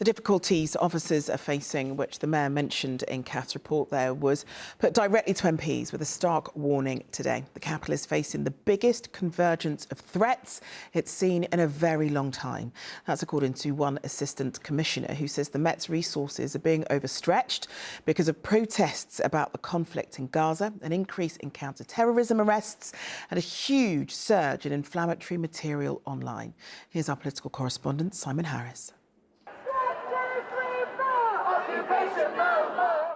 The difficulties officers are facing, which the Mayor mentioned in Kath's report there, was put directly to MPs with a stark warning today. The capital is facing the biggest convergence of threats it's seen in a very long time. That's according to one Assistant Commissioner who says the Met's resources are being overstretched because of protests about the conflict in Gaza, an increase in counter-terrorism arrests and a huge surge in inflammatory material online. Here's our political correspondent, Simon Harris.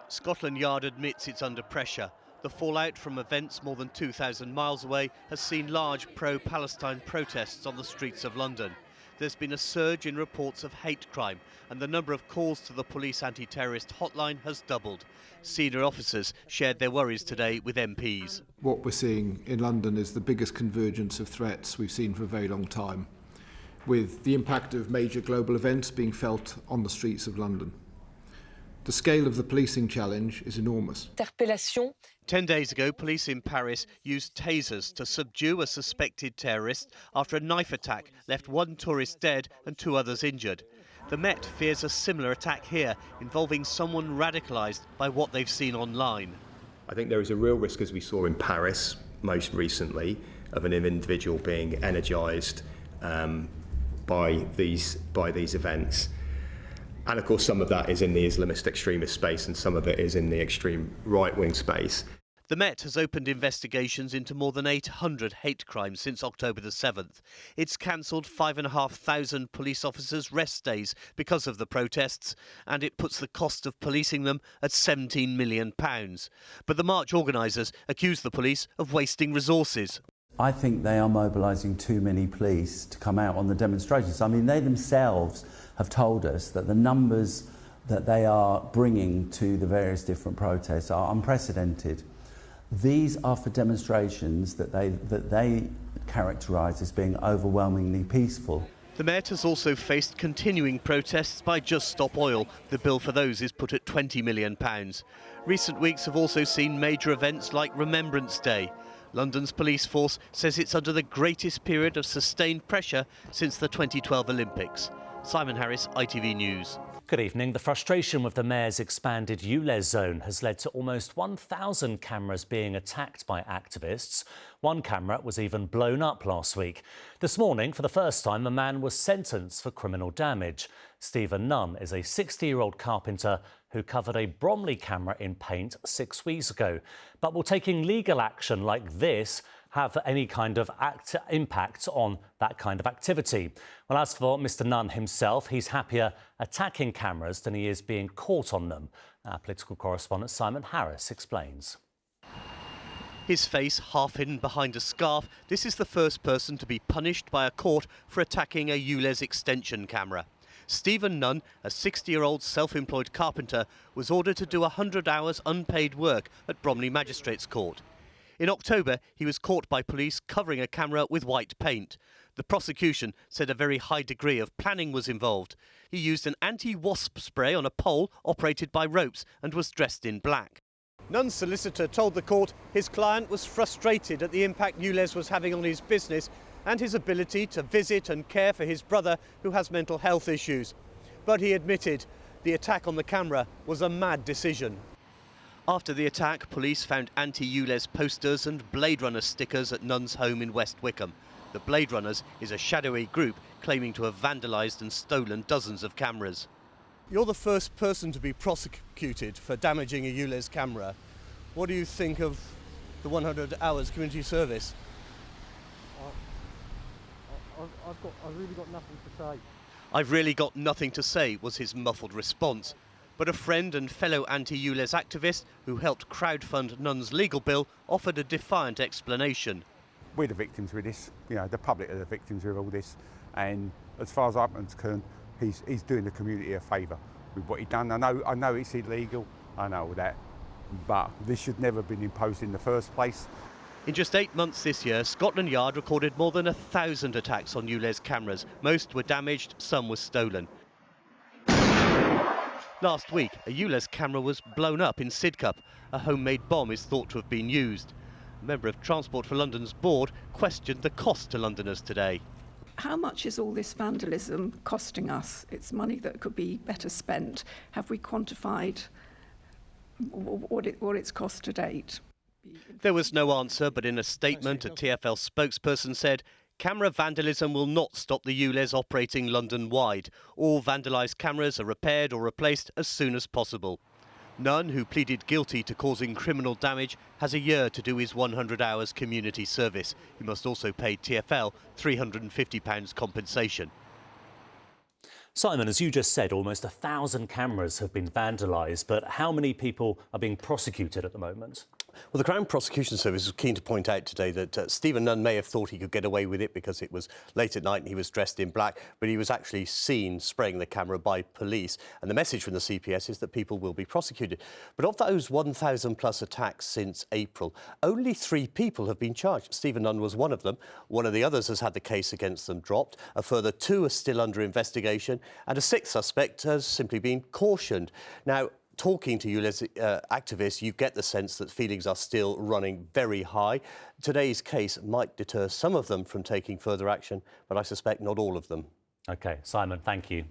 Scotland Yard admits it's under pressure. The fallout from events more than 2,000 miles away has seen large pro-Palestine protests on the streets of London. There's been a surge in reports of hate crime, and the number of calls to the police anti-terrorist hotline has doubled. Senior officers shared their worries today with MPs. What we're seeing in London is the biggest convergence of threats we've seen for a very long time, with the impact of major global events being felt on the streets of London. The scale of the policing challenge is enormous. 10 days ago, police in Paris used tasers to subdue a suspected terrorist after a knife attack left one tourist dead and 2 others injured. The Met fears a similar attack here, involving someone radicalised by what they've seen online. I think there is a real risk, as we saw in Paris most recently, of an individual being energised by these events. And of course, some of that is in the Islamist extremist space and some of it is in the extreme right-wing space. The Met has opened investigations into more than 800 hate crimes since October the 7th. It's cancelled 5,500 police officers' rest days because of the protests, and it puts the cost of policing them at £17 million. But the march organisers accuse the police of wasting resources. I think they are mobilising too many police to come out on the demonstrations. I mean, they themselves have told us that the numbers that they are bringing to the various different protests are unprecedented. These are for demonstrations that they characterise as being overwhelmingly peaceful. The Met has also faced continuing protests by Just Stop Oil. The bill for those is put at £20 million. Recent weeks have also seen major events like Remembrance Day. London's police force says it's under the greatest period of sustained pressure since the 2012 Olympics. Simon Harris, ITV News. Good evening. The frustration with the Mayor's expanded ULEZ zone has led to almost 1,000 cameras being attacked by activists. One camera was even blown up last week. This morning, for the first time, a man was sentenced for criminal damage. Stephen Nunn is a 60-year-old carpenter who covered a Bromley camera in paint 6 weeks ago. But will taking legal action like this have any kind of impact on that kind of activity? Well, as for Mr Nunn himself, he's happier attacking cameras than he is being caught on them. Our political correspondent Simon Harris explains. His face half hidden behind a scarf, this is the first person to be punished by a court for attacking a ULEZ extension camera. Stephen Nunn, a 60-year-old self-employed carpenter, was ordered to do 100 hours unpaid work at Bromley Magistrates Court. In October, he was caught by police covering a camera with white paint. The prosecution said a very high degree of planning was involved. He used an anti-wasp spray on a pole operated by ropes and was dressed in black. Nunn's solicitor told the court his client was frustrated at the impact ULEZ was having on his business and his ability to visit and care for his brother who has mental health issues. But he admitted the attack on the camera was a mad decision. After the attack, police found anti-ULEZ posters and Blade Runner stickers at Nunn's home in West Wickham. The Blade Runners is a shadowy group claiming to have vandalised and stolen dozens of cameras. You're the first person to be prosecuted for damaging a ULEZ camera. What do you think of the 100 hours community service? I've really got nothing to say. I've really got nothing to say, was his muffled response. But a friend and fellow anti-ULEZ activist who helped crowdfund Nunn's legal bill offered a defiant explanation. We're the victims with this, you know, the public are the victims with all this, and as far as I'm concerned, he's doing the community a favour with what he's done. I know it's illegal, I know that, but this should never have been imposed in the first place. In just 8 months this year, Scotland Yard recorded more than 1,000 attacks on ULEZ cameras. Most were damaged, some were stolen. Last week, a ULEZ camera was blown up in Sidcup. A homemade bomb is thought to have been used. A member of Transport for London's board questioned the cost to Londoners today. How much is all this vandalism costing us? It's money that could be better spent. Have we quantified what it's cost to date? There was no answer, but in a statement, a TfL spokesperson said, camera vandalism will not stop the ULEZ operating London-wide. All vandalised cameras are repaired or replaced as soon as possible. Nunn, who pleaded guilty to causing criminal damage, has a year to do his 100 hours community service. He must also pay TfL £350 compensation. Simon, as you just said, almost 1,000 cameras have been vandalised, but how many people are being prosecuted at the moment? Well, the Crown Prosecution Service was keen to point out today that Stephen Nunn may have thought he could get away with it because it was late at night and he was dressed in black, but he was actually seen spraying the camera by police. And the message from the CPS is that people will be prosecuted. But of those 1,000 plus attacks since April, only 3 people have been charged. Stephen Nunn was one of them. One of the others has had the case against them dropped. A further 2 are still under investigation, and a 6th suspect has simply been cautioned. Now, talking to ULEZ activists, you get the sense that feelings are still running very high. Today's case might deter some of them from taking further action, but I suspect not all of them. OK, Simon, thank you.